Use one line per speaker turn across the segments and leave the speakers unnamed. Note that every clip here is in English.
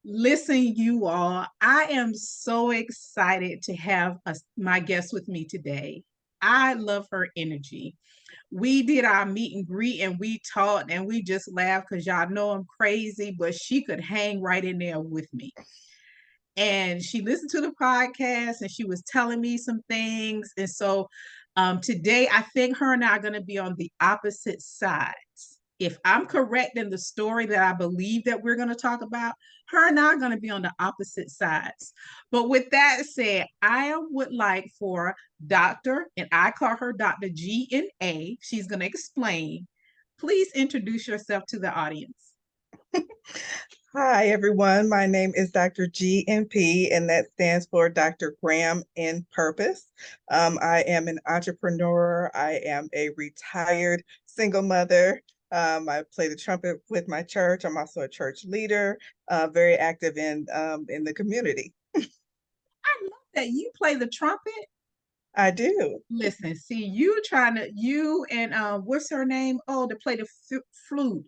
Listen, you all, I am so excited to have my guest with me today. I love her energy. We did our meet and greet and we talked and we just laughed because y'all know I'm crazy, but she could hang right in there with me. And she listened to the podcast and she was telling me some things. And so today, I think her and I are going to be on the opposite sides. If I'm correct in the story that I believe that we're going to talk about, her and I are going to be on the opposite sides. But with that said, I would like for Dr. and I call her Dr. G and A. She's going to explain. Please introduce yourself to the audience.
Hi, everyone. My name is Dr. GNP, and that stands for Dr. Graham in Purpose. I am an entrepreneur. I am a retired single mother. I play the trumpet with my church. I'm also a church leader, very active in the community.
I love that you play the trumpet.
I do.
Listen, see, you and what's her name? Oh, to play the flute.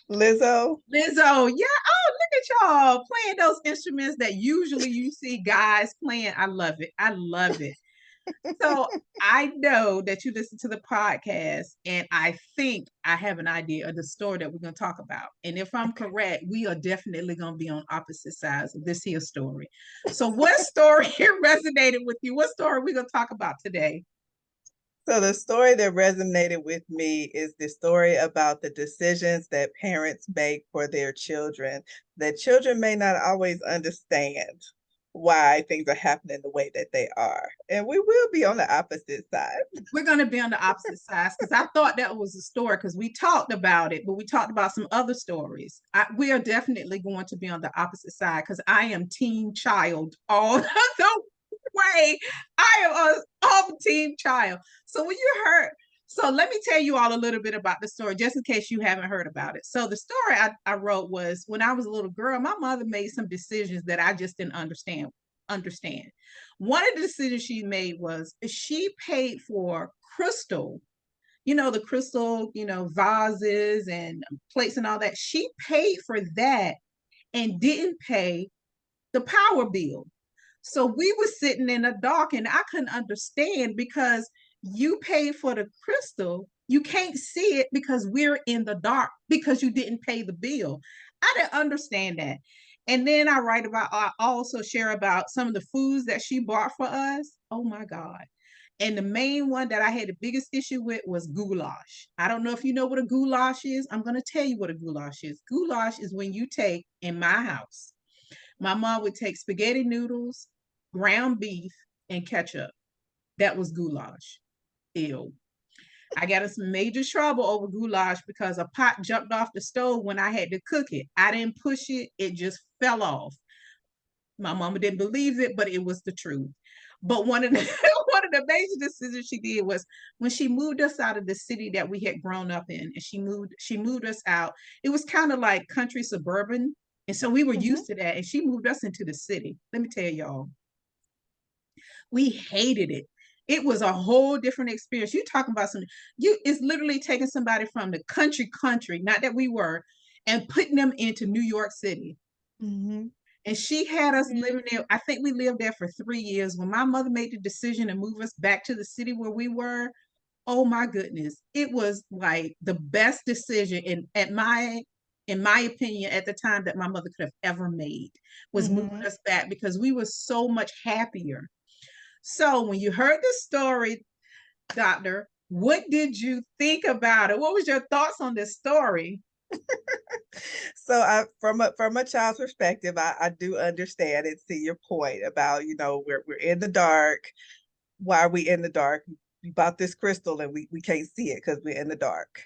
Lizzo.
Lizzo. Yeah. Oh, look at y'all playing those instruments that usually you see guys playing. I love it. I love it. So I know that you listen to the podcast, and I think I have an idea of the story that we're going to talk about. And if I'm correct, we are definitely going to be on opposite sides of this here story. So, what story resonated with you? What story are we going to talk about today?
So the story that resonated with me is the story about the decisions that parents make for their children, that children may not always understand why things are happening the way that they are. And we will be on the opposite side.
We're going to be on the opposite sides because I thought that was a story because we talked about it, but we talked about some other stories. We are definitely going to be on the opposite side because I am team child all the way. I am all team child. So when you heard, so let me tell you all a little bit about the story, just in case you haven't heard about it. So the story I wrote was when I was a little girl, my mother made some decisions that I just didn't understand. One of the decisions she made was she paid for crystal, the crystal, vases and plates and all that. She paid for that and didn't pay the power bill. So we were sitting in the dark and I couldn't understand because you paid for the crystal. You can't see it because we're in the dark because you didn't pay the bill. I didn't understand that. And then I also share about some of the foods that she bought for us. Oh my God. And the main one that I had the biggest issue with was goulash. I don't know if you know what a goulash is. I'm going to tell you what a goulash is. Goulash is when you take, in my house, my mom would take spaghetti noodles, ground beef, and ketchup. That was goulash. Ew. I got in some major trouble over goulash because a pot jumped off the stove when I had to cook it. I didn't push it, it just fell off. My mama didn't believe it, but it was the truth. But one of the one of the major decisions she did was when she moved us out of the city that we had grown up in, and she moved us out. It was kind of like country suburban, and so we were
Mm-hmm.
used to that. And she moved us into the city. Let me tell y'all, we hated it. It was a whole different experience. You talking about it's literally taking somebody from the country, not that we were, and putting them into New York City.
Mm-hmm.
And she had us living there. I think we lived there for 3 years. When my mother made the decision to move us back to the city where we were, oh my goodness, it was like the best decision in my opinion at the time that my mother could have ever made was moving
Mm-hmm.
us back because we were so much happier. So when you heard the story, doctor, what did you think about it? What was your thoughts on this story?
So from a child's perspective, I do understand and see your point about, we're in the dark. Why are we in the dark? We bought this crystal and we can't see it because we're in the dark.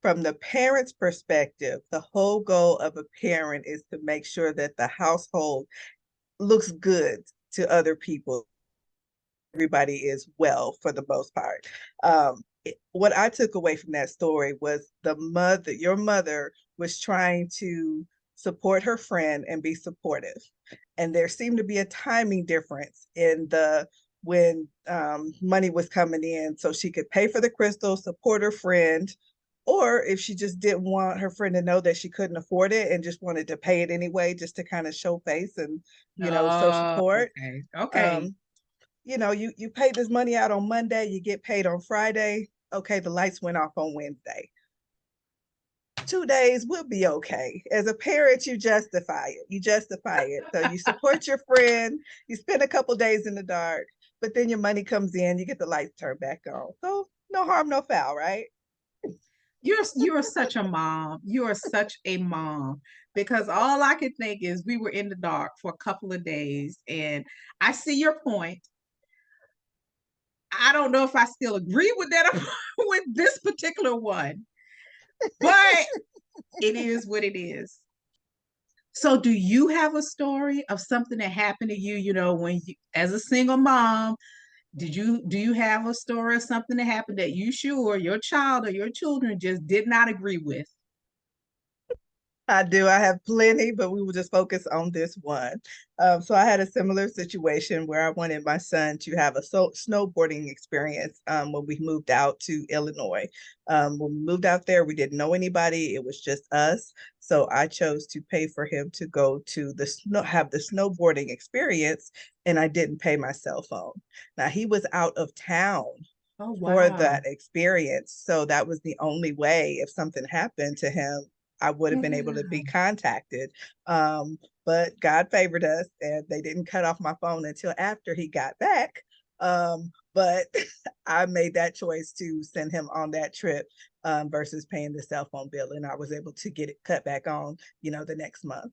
From the parent's perspective, the whole goal of a parent is to make sure that the household looks good to other people. Everybody is well for the most part. What I took away from that story was your mother was trying to support her friend and be supportive. And there seemed to be a timing difference in the when money was coming in so she could pay for the crystal, support her friend, or if she just didn't want her friend to know that she couldn't afford it and just wanted to pay it anyway, just to kind of show face and, show
Oh,
support.
okay. Okay.
Um, you pay this money out on Monday, you get paid on Friday. Okay, the lights went off on Wednesday. 2 days will be okay. As a parent, you justify it. You justify it. So you support your friend, you spend a couple days in the dark, but then your money comes in, you get the lights turned back on. So no harm, no foul, right?
You're such a mom. You are such a mom because all I could think is we were in the dark for a couple of days, and I see your point. I don't know if I still agree with that with this particular one, but it is what it is. So, do you have a story of something that happened to you? When you, as a single mom, do you have a story of something that happened that you sure your child or your children just did not agree with?
I do. I have plenty, but we will just focus on this one. So I had a similar situation where I wanted my son to have a snowboarding experience when we moved out to Illinois. When we moved out there, we didn't know anybody. It was just us. So I chose to pay for him to go to have the snowboarding experience, and I didn't pay my cell phone. Now he was out of town
Oh,
for
wow.
that experience. So that was the only way if something happened to him, I would have been able to be
Yeah.
contacted. But God favored us and they didn't cut off my phone until after he got back. But I made that choice to send him on that trip versus paying the cell phone bill. And I was able to get it cut back on, the next month.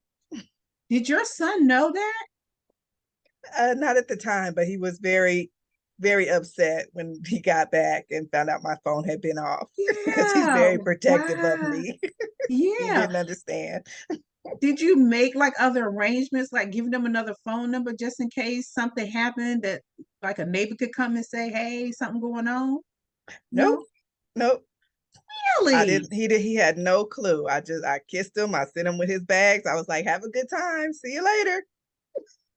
Did your son know that?
Not at the time, but he was very, very upset when he got back and found out my phone had been off because he's
Yeah.
very protective of
Wow.
me. He
Yeah.
didn't understand.
Did you make like other arrangements, like giving them another phone number just in case something happened that like a neighbor could come and say, hey, something going on?
Nope,
No?
nope. I
Really?
didn't. He had no clue. I kissed him. I sent him with his bags. I was like, "Have a good time. See you later."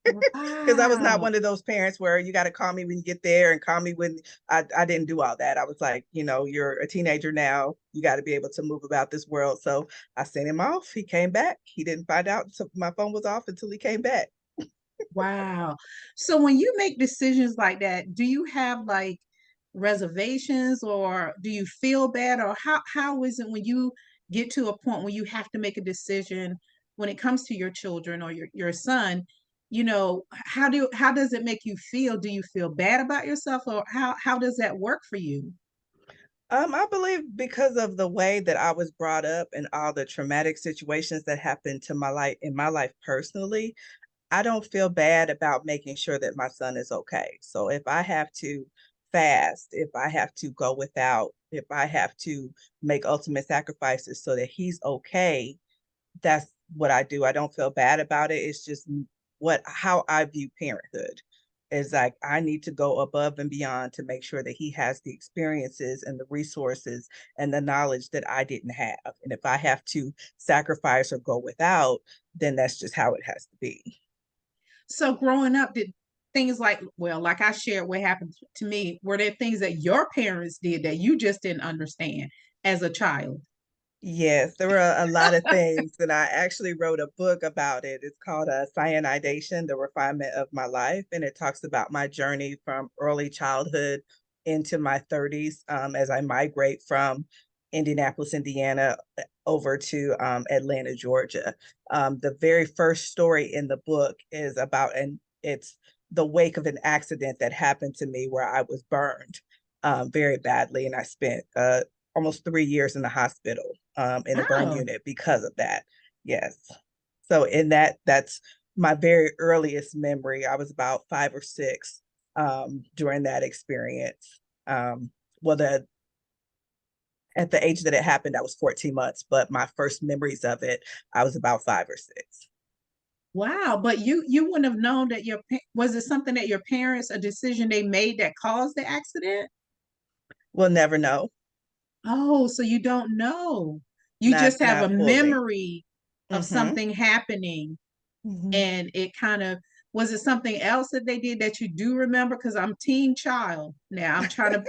Because I was not
Wow.
one of those parents where you got to call me when you get there and call me when I didn't do all that. I was like, you're a teenager now. You got to be able to move about this world. So I sent him off. He came back. He didn't find out so my phone was off until he came back.
Wow. So when you make decisions like that, do you have like reservations or do you feel bad or how is it when you get to a point where you have to make a decision when it comes to your children or your son, how does it make you feel? Do you feel bad about yourself or how does that work for you?
I believe because of the way that I was brought up and all the traumatic situations that happened to my life personally, I don't feel bad about making sure that my son is okay. So if I have to fast, if I have to go without, if I have to make ultimate sacrifices so that he's okay, that's what I do. I don't feel bad about it. It's just what how I view parenthood is like I need to go above and beyond to make sure that he has the experiences and the resources and the knowledge that I didn't have. And if I have to sacrifice or go without, then that's just how it has to be.
So growing up, did things like I shared what happened to me, were there things that your parents did that you just didn't understand as a child?
Yes, there were a lot of things, and I actually wrote a book about it. It's called Cyanidation, The Refinement of My Life, and it talks about my journey from early childhood into my 30s as I migrate from Indianapolis, Indiana, over to Atlanta, Georgia. The very first story in the book is about, and it's the wake of an accident that happened to me where I was burned very badly, and I spent almost 3 years in the hospital in a burn
Oh,
unit because of that. Yes. So in that's my very earliest memory. I was about 5 or 6 during that experience. Well, at the age that it happened, I was 14 months, but my first memories of it, I was about 5 or 6.
wow. But you wouldn't have known that was it something that your parents, a decision they made that caused the accident?
We'll never know,
Oh, so you don't know. You just have a
not fully.
memory of
Mm-hmm.
something happening
Mm-hmm.
and it kind of Was it something else that they did that you do remember? Because I'm teen child now.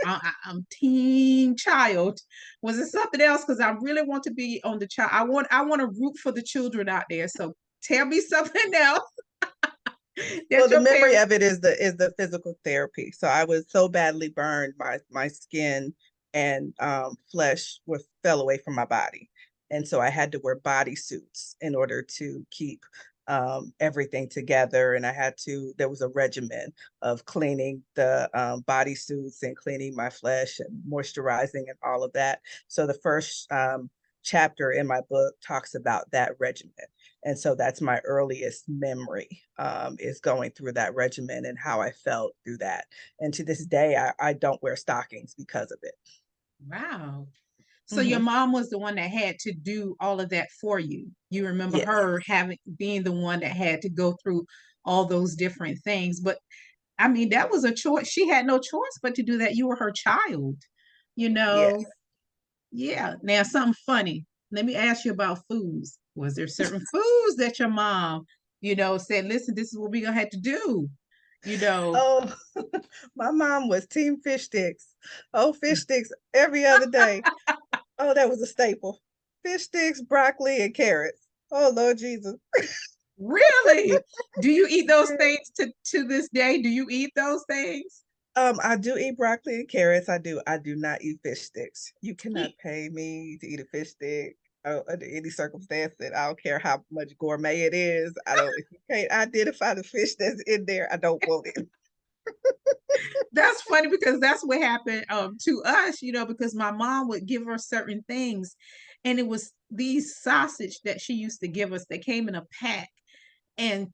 I'm teen child. Was it something else? Because I really want to be on the child. I want to root for the children out there. So tell me something else
Well,
that
the
your
memory
parents.
of it is the physical therapy. So I was so badly burned, my skin and flesh was fell away from my body, and so I had to wear bodysuits in order to keep everything together. And I had to. There was a regimen of cleaning the bodysuits and cleaning my flesh and moisturizing and all of that. So the first chapter in my book talks about that regimen, and so that's my earliest memory, is going through that regimen and how I felt through that. And to this day, I don't wear stockings because of it.
Wow. So your
Hmm.
mom was the one that had to do all of that for you. You remember
Yes,
her having being the one that had to go through all those different things. But I mean, that was a choice. She had no choice but to do that. You were her child, you
yes.
know. Yeah. Now, something funny. Let me ask you about foods. Was there certain foods that your mom, said, listen, this is what we're gonna have to do, you know?
Oh, my mom was team fish sticks. Oh, fish sticks every other day. Oh, that was a staple. Fish sticks, broccoli, and carrots. Oh, Lord Jesus.
Really? Do you eat those
Yeah.
things to this day? Do you eat those things?
I do eat broccoli and carrots. I do. I do not eat fish sticks. You
Ye-
cannot pay me to eat a fish stick under any circumstance. And I don't care how much gourmet it is. I don't. If you can't identify the fish that's in there, I don't want it.
That's funny because that's what happened to us, because my mom would give her certain things, and it was these sausage that she used to give us that came in a pack. And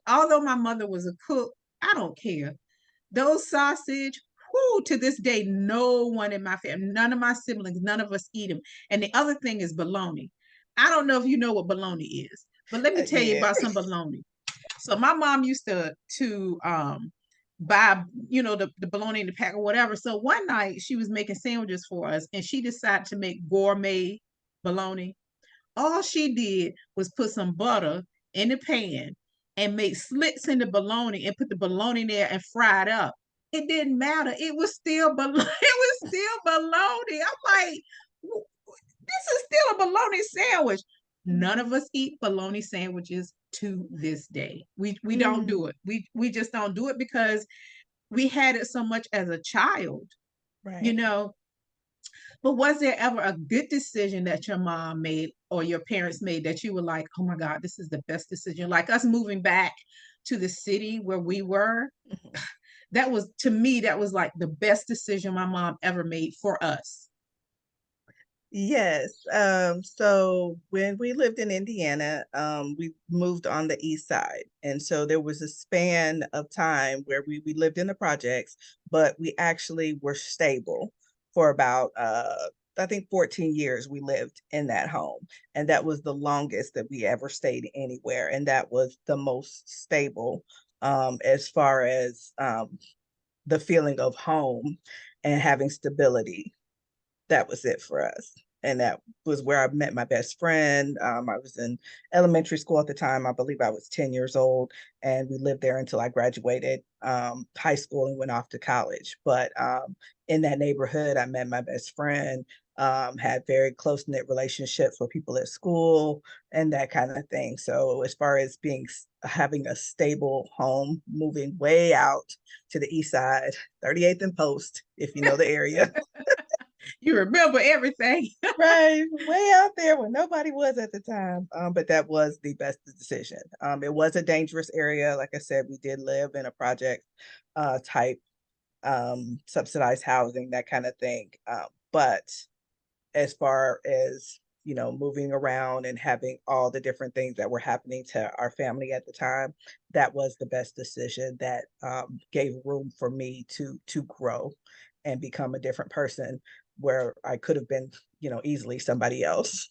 although my mother was a cook, I don't care. Those sausage, whoo, to this day, no one in my family, none of my siblings, none of us eat them. And the other thing is bologna. I don't know if you know what bologna is, but let me tell you
Yeah.
about some bologna. So my mom used to buy, the bologna in the pack or whatever. So one night she was making sandwiches for us, and she decided to make gourmet bologna. All she did was put some butter in the pan and make slits in the bologna and put the bologna there and fry it up. It didn't matter. It was still bologna. It was still bologna. I'm like, this is still a bologna sandwich. None of us eat bologna sandwiches to this day. We don't
Mm,
do it. We just don't do it because we had it so much as a child, you
right.
know. But was there ever a good decision that your mom made or your parents made that you were like, oh my God, this is the best decision? Like us moving back to the city where we were,
Mhm.
that was, to me, that was like the best decision my mom ever made for us.
Yes. So when we lived in Indiana, we moved on the east side. And so there was a span of time where we lived in the projects, but we actually were stable for about I think 14 years we lived in that home. And that was the longest that we ever stayed anywhere. And that was the most stable as far as the feeling of home and having stability. That was it for us. And that was where I met my best friend. I was in elementary school at the time. I believe I was 10 years old, and we lived there until I graduated high school and went off to college. But in that neighborhood, I met my best friend, had very close knit relationships with people at school and that kind of thing. So, as far as having a stable home, moving way out to the east side, 38th and Post, if you know the area.
You remember everything.
Right, way out there where nobody was at the time. But that was the best decision. It was a dangerous area. Like I said, we did live in a project type subsidized housing, that kind of thing. But as far as moving around and having all the different things that were happening to our family at the time, that was the best decision that gave room for me to grow and become a different person where I could have been, easily somebody else.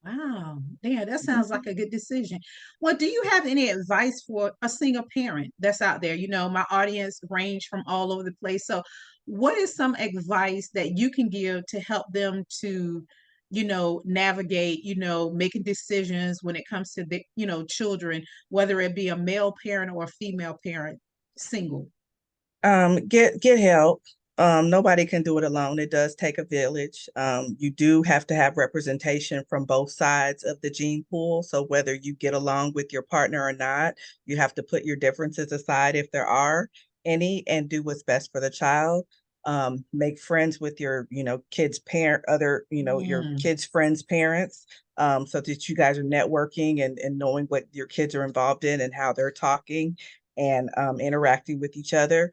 Wow. Yeah, that sounds like
Mhm.
a good decision. Well, do you have any advice for a single parent that's out there? My audience range from all over the place. So, what is some advice that you can give to help them to navigate, making decisions when it comes to the, children, whether it be a male parent or a female parent, single?
Get help. Nobody can do it alone. It does take a village. You do have to have representation from both sides of the gene pool. So whether you get along with your partner or not, you have to put your differences aside if there are any, and do what's best for the child. Make friends with your, kids' parent, other, your
Mm,
kids' friends' parents, so that you guys are networking and knowing what your kids are involved in and how they're talking and interacting with each other.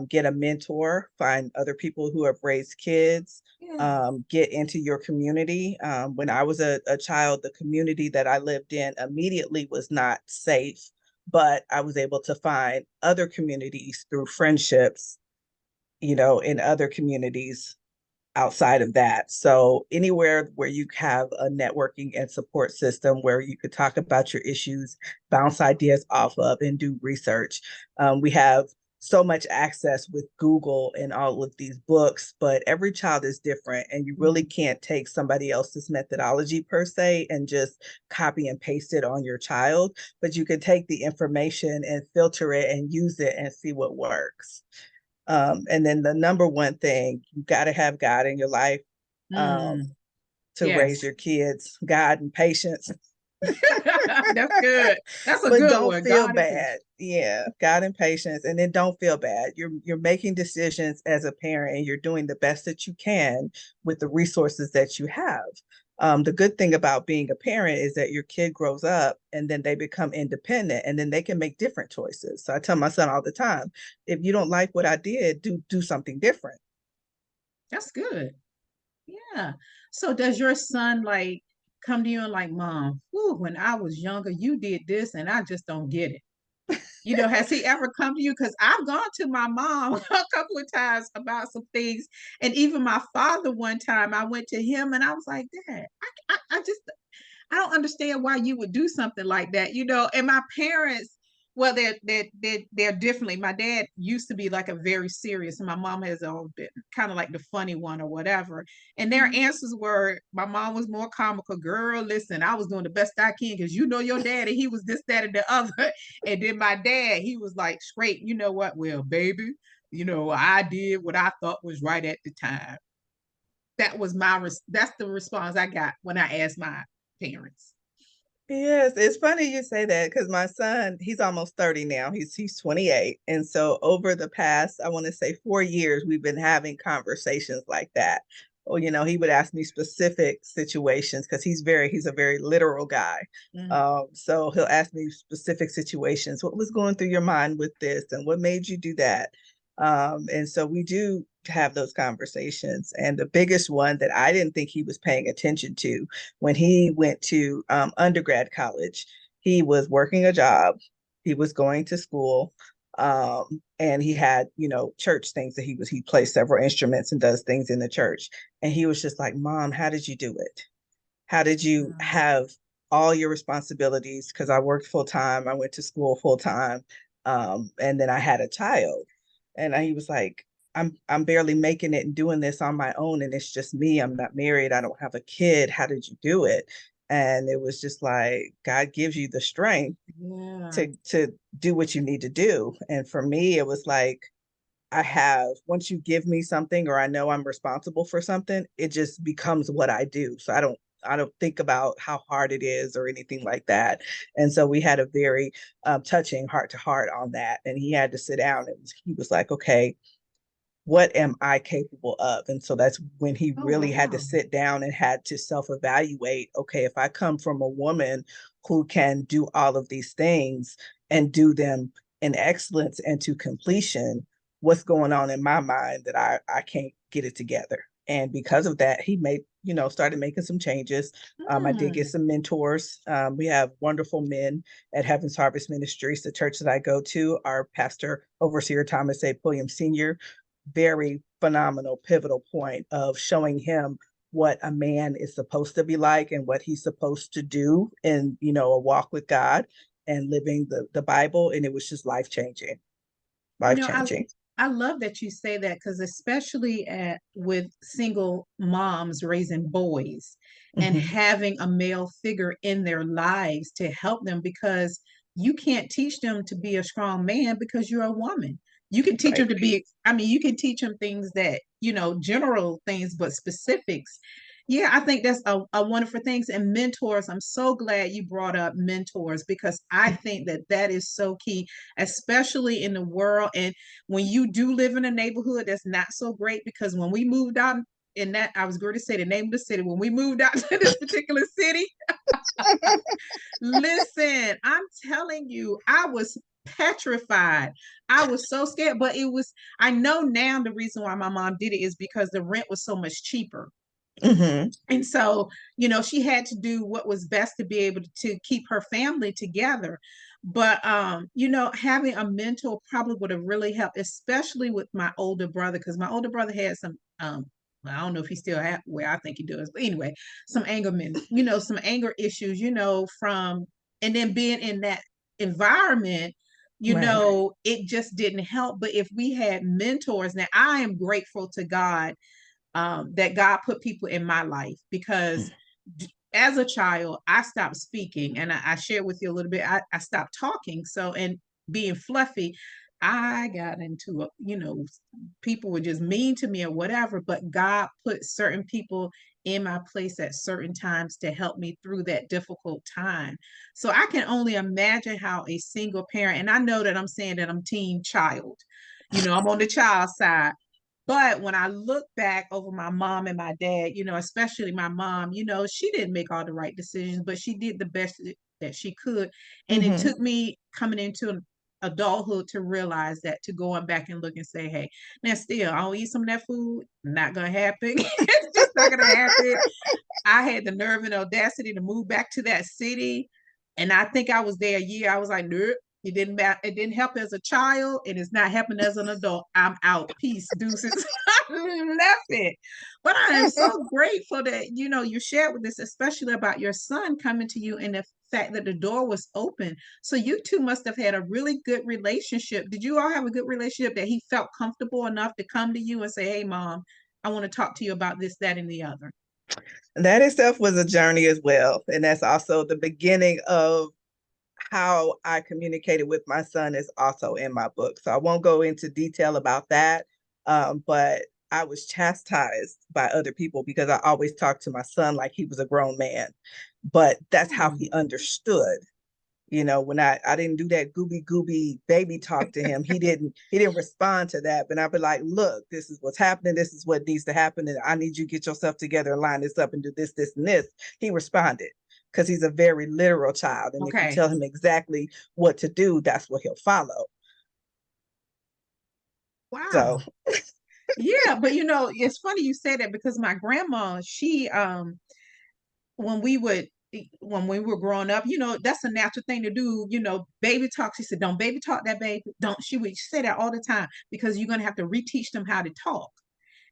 Get a mentor, find other people who have raised kids,
yeah.
get into your community. When I was a child, the community that I lived in immediately was not safe, but I was able to find other communities through friendships, in other communities outside of that. So anywhere where you have a networking and support system where you could talk about your issues, bounce ideas off of, and do research. We have so much access with Google and all of these books, but every child is different, and you really
Mm,
can't take somebody else's methodology per se and just copy and paste it on your child. But you can take the information and filter it and use it and see what works. And then the number one thing, you got to have God in your life, um,
mm,
to raise
yes.
your kids, God and patience.
That's good. That's a
But
good
don't
one.
feel
God and patience.
bad. Yeah, God and patience. And then don't feel bad. You're making decisions as a parent, and you're doing the best that you can with the resources that you have. The good thing about being a parent is that your kid grows up and then they become independent, and then they can make different choices. So I tell my son all the time, if you don't like what I did, do something different.
That's good. Yeah. So does your son like come to you and like, Mom, whew, when I was younger, you did this and I just don't get it. Has he ever come to you? Because I've gone to my mom a couple of times about some things. And even my father, one time, I went to him and I was like, Dad, I just, I don't understand why you would do something like that, And my parents, well, they're differently. My dad used to be like a very serious, and my mom has always been kind of like the funny one or whatever. And their
Mhm.
answers were, my mom was more comical. Girl, listen, I was doing the best I can because your daddy, he was this, that, and the other. And then my dad, he was like straight. You know what? Well, baby, I did what I thought was right at the time. That's the response I got when I asked my parents.
Yes, it's funny you say that because my son, he's almost 30 now. He's 28. And so over the past, I want to say 4 years, we've been having conversations like that. Or, he would ask me specific situations because he's a very literal guy.
Mm.
So he'll ask me specific situations. What was going through your mind with this, and what made you do that? And so we do have those conversations. And the biggest one that I didn't think he was paying attention to, when he went to undergrad college, he was working a job, he was going to school, and he had, church things that he plays several instruments and does things in the church. And he was just like, Mom, how did you do it? How did you
Mm.
have all your responsibilities? Because I worked full time, I went to school full time, and then I had a child. And he was like, I'm barely making it and doing this on my own, and it's just me. I'm not married. I don't have a kid. How did you do it? And it was just like God gives you the strength
Yeah.
to do what you need to do. And for me, it was like once you give me something or I know I'm responsible for something, it just becomes what I do. So I don't think about how hard it is or anything like that. And so we had a very touching heart to heart on that. And he had to sit down and he was like, okay, what am I capable of? And so that's when he
Oh,
really had to
wow.
sit down and had to self evaluate. Okay, if I come from a woman who can do all of these things and do them in excellence and to completion, what's going on in my mind that I can't get it together? And because of that, he started making some changes. I did get
Mm.
some mentors. We have wonderful men at Heaven's Harvest Ministries, the church that I go to. Our pastor, overseer Thomas A. Pulliam Sr., very phenomenal, pivotal point of showing him what a man is supposed to be like and what he's supposed to do in, a walk with God and living the Bible. And it was just life changing,
You
life
know, I
changing.
I love that you say that because especially with single moms raising boys and
Hmm.
having a male figure in their lives to help them because you can't teach them to be a strong man because you're a woman. You can teach them
Right.
to be, I mean, you can teach them things that, general things, but specifics. Yeah, I think that's a wonderful things. And mentors, I'm so glad you brought up mentors because I think that that is so key, especially in the world. And when you do live in a neighborhood that's not so great, because when we moved out in that, I was going to say the name of the city, when we moved out to this particular city, listen, I'm telling you, I was petrified. I was so scared, but I know now the reason why my mom did it is because the rent was so much cheaper.
Hmm.
And so, she had to do what was best to be able to keep her family together. But having a mentor probably would have really helped, especially with my older brother, because my older brother had some I don't know if he still have where I think he does, but anyway, some some anger issues, from and then being in that environment,
Right.
it just didn't help. But if we had mentors, now I am grateful to God that God put people in my life because as a child, I stopped speaking and I shared with you a little bit. I stopped talking. So, and being fluffy, I got into, people were just mean to me or whatever, but God put certain people in my place at certain times to help me through that difficult time. So I can only imagine how a single parent, and I know that I'm saying that I'm teen child, I'm on the child side, but when I look back over my mom and my dad, especially my mom, she didn't make all the right decisions, but she did the best that she could. And it
Hmm.
took me coming into adulthood to realize that, to go on back and look and say, hey, now still, I'll eat some of that food. Not going to happen. It's just not going to happen. I had the nerve and audacity to move back to that city. And I think I was there a year. I was like, nope, it didn't matter. It didn't help as a child, and it's not helping as an adult. I'm out. Peace, deuces. I left it. But I am so grateful that you shared with us, especially about your son coming to you and the fact that the door was open. So you two must have had a really good relationship. Did you all have a good relationship that he felt comfortable enough to come to you and say, hey, mom, I want to talk to you about this, that, and the other?
That itself was a journey as well. And that's also the beginning of how I communicated with my son is also in my book. So I won't go into detail about that. But I was chastised by other people because I always talked to my son like he was a grown man. But that's how
Hmm.
he understood. When I didn't do that gooby baby talk to him, he didn't respond to that. But I'd be like, look, this is what's happening, this is what needs to happen, and I need you to get yourself together and line this up and do this and this. He responded because he's a very literal child. And if you
Okay.
tell him exactly what to do, that's what he'll follow. So
Wow. Yeah, but it's funny you say that because my grandma, she when we would when we were growing up, that's a natural thing to do, baby talk. She said, don't baby talk that baby. Don't she would say that all the time because you're gonna have to reteach them how to talk.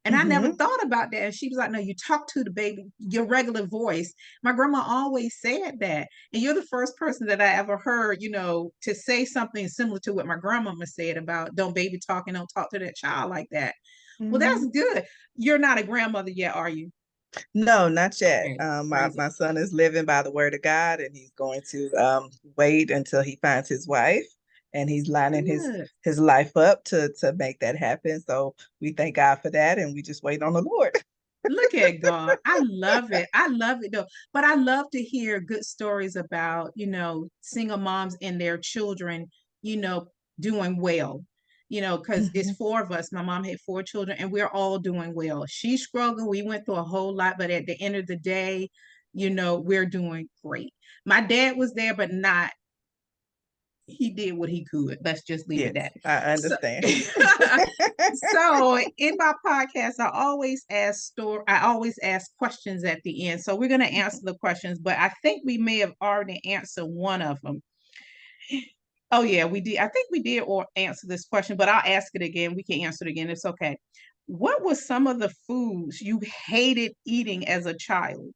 And I never
mhm,
thought about that. And she was like, no, you talk to the baby, your regular voice. My grandma always said that. And you're the first person that I ever heard, to say something similar to what my grandmama said about don't baby talk and don't talk to that child like that. Well, that's
mhm.
good. You're not a grandmother yet, are you?
No, not yet.
Okay,
My
praise it.
my son is living by the word of God, and he's going to wait until he finds his wife, and he's lining
Good.
his life up to make that happen. So we thank God for that, and we just wait on the Lord.
Look at God. I love it. I love it though. But I love to hear good stories about, single moms and their children, you know, doing well. Because it's
Mhm.
four of us. My mom had four children and we're all doing well. She's struggling. We went through a whole lot, but at the end of the day, we're doing great. My dad was there, but not he did what he could. Let's just leave it
Yes,
that.
I
So,
understand.
so in my podcast, I always ask questions at the end. So we're gonna answer the questions, but I think we may have already answered one of them. Oh yeah, we did. I think we did or answer this question, but I'll ask it again. We can answer it again. It's okay. What was some of the foods you hated eating as a child?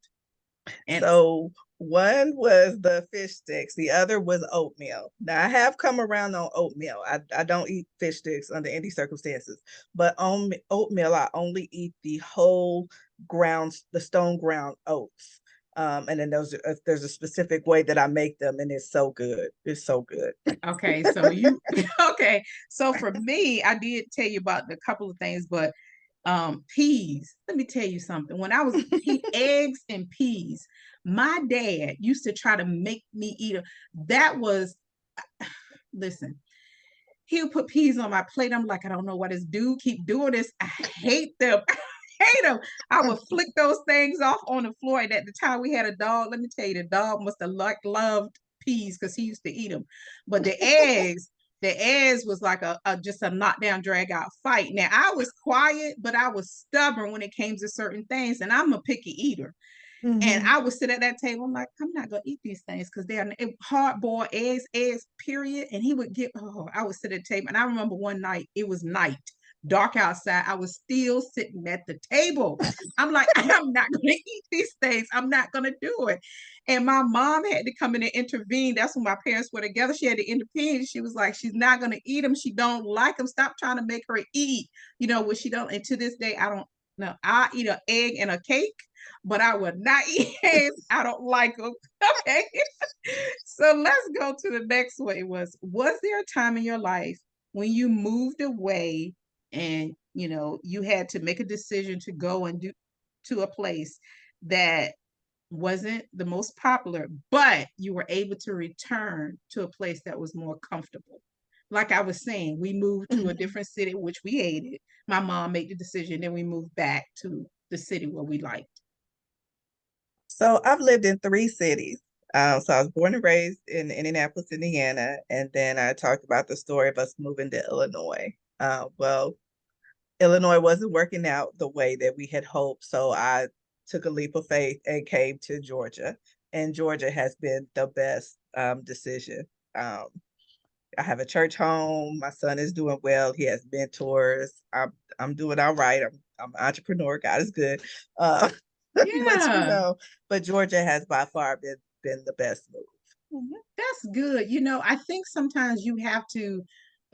And
So One was the fish sticks. The other was oatmeal. Now I have come around on oatmeal. I don't eat fish sticks under any circumstances, but on oatmeal I only eat the whole grounds, the stone ground oats. And then there's a specific way that I make them, and it's so good. It's so good.
Okay, so you okay. So for me, I did tell you about the couple of things, but peas. Let me tell you something. When I was eggs and peas, my dad used to try to make me eat them. That was listen, he would put peas on my plate. I'm like, I don't know what this dude keep doing this. I hate them. I hate them. I would flick those things off on the floor. And at the time we had a dog. Let me tell you, the dog must have loved peas because he used to eat them. But the eggs was like a just a knockdown, drag out fight. Now I was quiet, but I was stubborn when it came to certain things, and I'm a picky eater. And
Mm-hmm.
I would sit at that table. I'm like, I'm not gonna eat these things because they're hard boiled eggs, period. And he would get, oh, I would sit at the table. And I remember one night, it was night, dark outside. I was still sitting at the table. I'm like, I'm not gonna eat these things. I'm not gonna do it. And my mom had to come in and intervene. That's when my parents were together. She had to intervene. She was like, she's not gonna eat them. She don't like them. Stop trying to make her eat, what she don't. And to this day, I don't know. I eat an egg and a cake, but I would not eat eggs. I don't like them. Okay. So let's go to the next one. Was there a time in your life when you moved away and you had to make a decision to go and do to a place that wasn't the most popular, but you were able to return to a place that was more comfortable? Like I was saying, we moved to a
Mm-hmm.
different city, which we hated. My mom made the decision, then we moved back to the city where we liked.
So I've lived in three cities. So I was born and raised in Indianapolis, Indiana, and then I talked about the story of us moving to Illinois. Well, Illinois wasn't working out the way that we had hoped, so I took a leap of faith and came to Georgia. And Georgia has been the best decision. Um, I have a church home. My son is doing well. He has mentors. I'm doing all right. I'm an entrepreneur. God is good. Uh, but
Yeah.
but Georgia has by far been the best move.
That's good. I think sometimes you have to,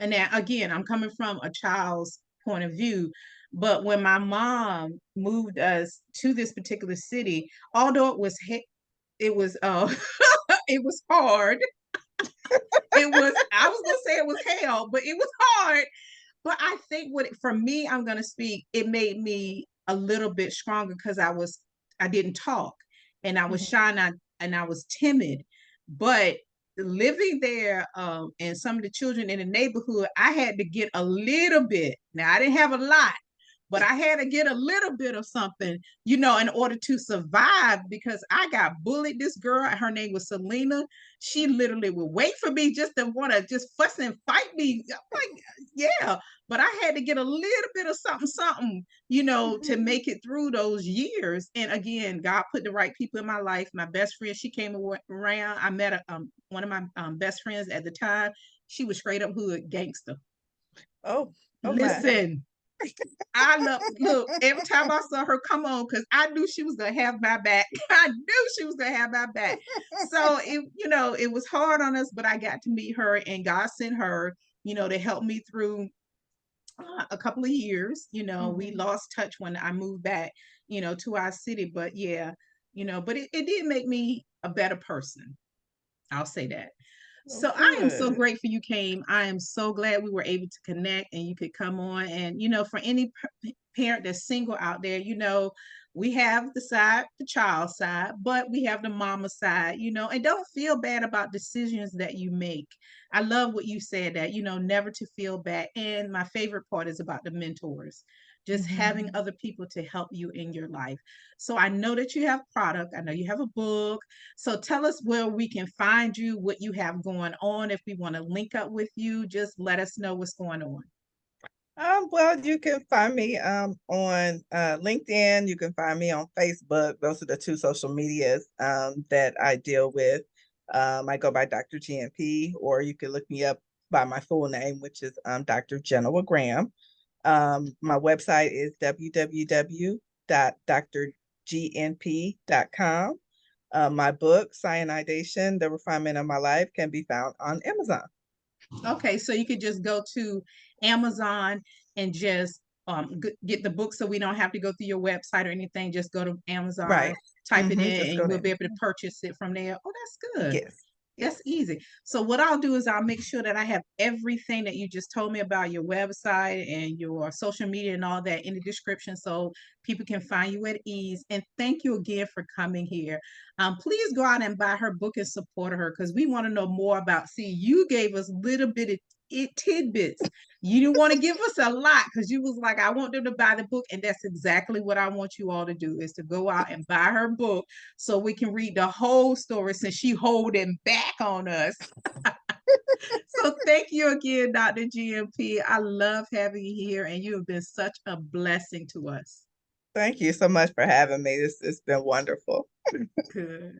and now again, I'm coming from a child's point of view, but when my mom moved us to this particular city, although it was it was hard. I was gonna say it was hell, but it was hard. But I think for me, I'm gonna speak, it made me a little bit stronger because I didn't talk and I was
Mhm.
shy and I was timid. But living there, and some of the children in the neighborhood, I had to get a little bit. Now I didn't have a lot, but I had to get a little bit of something, in order to survive because I got bullied. This girl, her name was Selena. She literally would wait for me just to want to just fuss and fight me. I'm like, yeah, but I had to get a little bit of something, to make it through those years. And again, God put the right people in my life. My best friend, she came around. I met one of my best friends at the time. She was straight up hood gangster.
Oh, oh my.
Listen, I look every time I saw her come on because I knew she was gonna have my back. I knew she was gonna have my back. So it was hard on us, but I got to meet her, and God sent her, to help me through a couple of years. We
Mhm.
lost touch when I moved back, to our city. But yeah, but it did make me a better person. I'll say that.
Oh,
So I am so
good.
grateful you came. I am so glad we were able to connect and you could come on. And, for any parent that's single out there, we have the child side, but we have the mama side, and don't feel bad about decisions that you make. I love what you said that, never to feel bad. And my favorite part is about the mentors, just having
Mhm.
other people to help you in your life. So I know that you have product. I know you have a book. So tell us where we can find you, what you have going on. If we want to link up with you, just let us know what's going on.
Well, you can find me on LinkedIn. You can find me on Facebook. Those are the two social medias that I deal with. I go by Dr. GNP, or you can look me up by my full name, which is Dr. Jennoa Graham. My website is www.drgnp.com. My book, Cyanidation, The Refinement of My Life, can be found on Amazon.
Okay, so you could just go to Amazon and just get the book so we don't have to go through your website or anything. Just go to Amazon,
Right.
type it in,
Just
and
go
we'll
to
be able to
Amazon.
purchase it from there. Oh, that's good.
Yes.
That's
Yes.
easy. So what I'll do is I'll make sure that I have everything that you just told me about your website and your social media and all that in the description so people can find you at ease. And thank you again for coming here. Please go out and buy her book and support her because we want to know more about. See, you gave us little bit of tidbits. You didn't want to give us a lot because you was like, I want them to buy the book, and that's exactly what I want you all to do is to go out and buy her book so we can read the whole story since she holding back on us. So thank you again, Dr. GMP. I love having you here, and you have been such a blessing to us.
Thank you so much for having me. It's been wonderful.
Good.